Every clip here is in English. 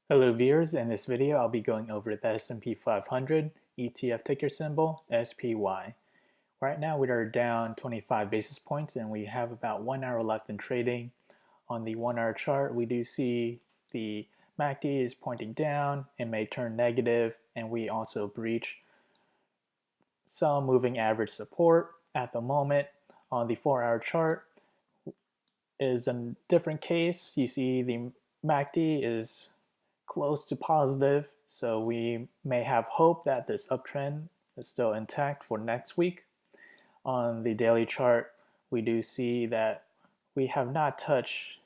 Hello viewers, in this video I'll be going over the S&P 500 ETF ticker symbol SPY. Right now we are down 25 basis points and we have about 1 hour left in trading. On the 1 hour chart we do see the MACD is pointing down and may turn negative, and we also breach some moving average support at the moment. On the 4 hour chart is a different case. You see the MACD is close to positive, so we may have hope that this uptrend is still intact for next week. On the daily chart, we do see that we have not touched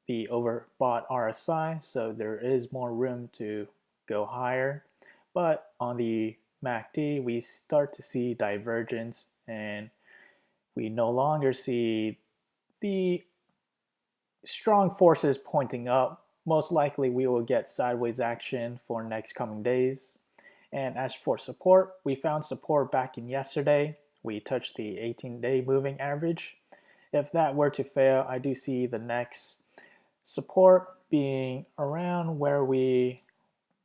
the overbought RSI, so there is more room to go higher. But on the MACD, we start to see divergence, and we no longer see the strong forces pointing up. Most likely we will get sideways action for next coming days. And as for support, we found support back in yesterday. We touched the 18-day moving average. If that were to fail, I do see the next support being around where we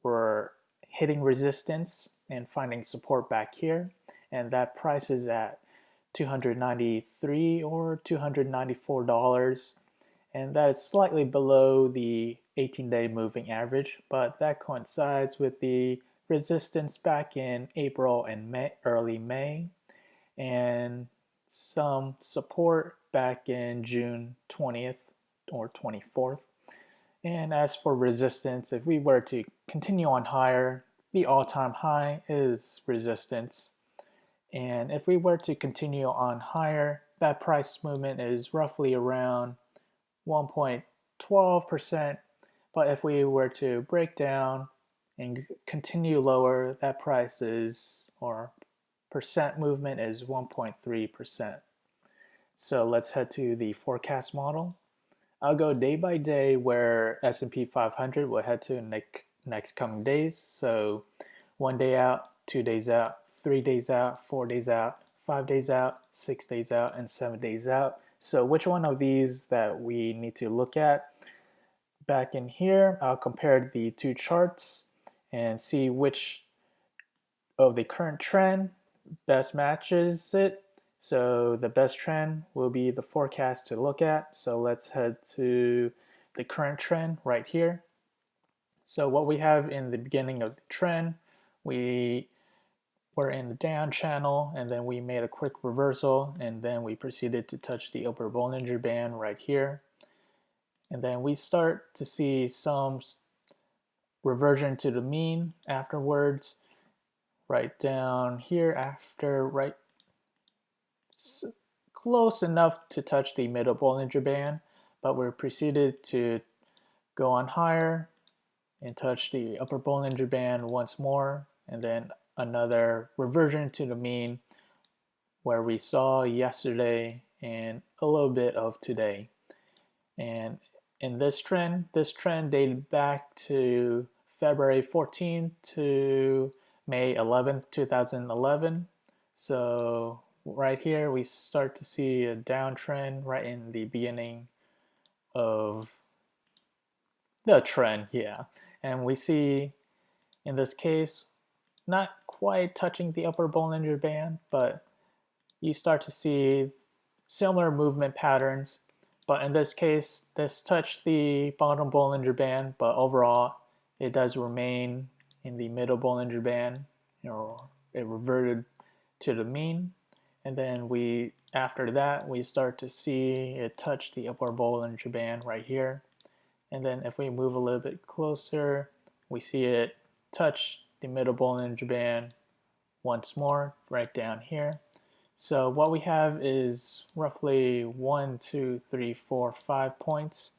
were hitting resistance and finding support back here. And that price is at $293 or $294. And that is slightly below the 18-day moving average, but that coincides with the resistance back in April and early May, and some support back in June 20th or 24th. And as for resistance, if we were to continue on higher, the all-time high is resistance. And if we were to continue on higher, that price movement is roughly around 1.12%, but if we were to break down and continue lower, that price is, or percent movement is 1.3%. So let's head to the forecast model. I'll go day by day where S&P 500 will head to next coming days. So 1 day out, 2 days out, 3 days out, 4 days out, 5 days out, 6 days out, and 7 days out. So which one of these that we need to look at? Back in here, I'll compare the two charts and see which of the current trend best matches it. So the best trend will be the forecast to look at. So let's head to the current trend right here. So what we have in the beginning of the trend, we were in the down channel, and then we made a quick reversal, and then we proceeded to touch the upper Bollinger Band right here. And then we start to see some reversion to the mean afterwards, right down here after, right close enough to touch the middle Bollinger Band, but we proceeded to go on higher and touch the upper Bollinger Band once more, and then another reversion to the mean where we saw yesterday and a little bit of today. And in this trend dated back to February 14th to May 11th, 2011. So right here we start to see a downtrend right in the beginning of the trend, yeah. And we see in this case not quite touching the upper Bollinger Band, but you start to see similar movement patterns. But in this case, this touched the bottom Bollinger Band, but overall it does remain in the middle Bollinger Band, or it reverted to the mean. And then after that, we start to see it touch the upper Bollinger Band right here. And then if we move a little bit closer, we see it touch the middle Bollinger Band once more right down here. So what we have is roughly 1, 2, 3, 4, 5 points,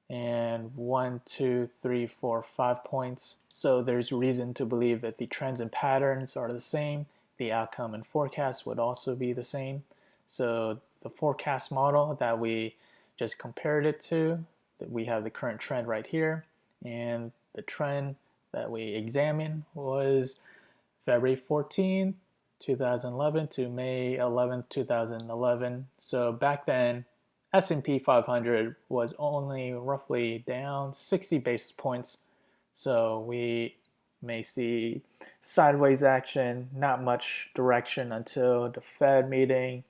and 1, 2, 3, 4, 5 points. So there's reason to believe that the trends and patterns are the same. The outcome and forecast would also be the same. So the forecast model that we just compared it to, that we have the current trend right here, and the trend that we examined was February 14th, 2011 to May 11th, 2011. So back then, S&P 500 was only roughly down 60 basis points So we may see sideways action, not much direction until the Fed meeting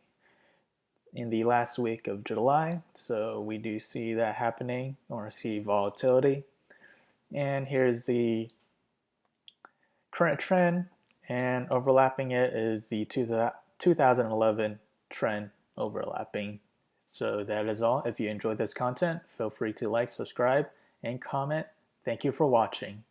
in the last week of July. So we do see that happening, or see volatility. And here's the current trend, and overlapping it is the 2011 trend overlapping. So that is all. If you enjoyed this content, feel free to like, subscribe, and comment. Thank you for watching.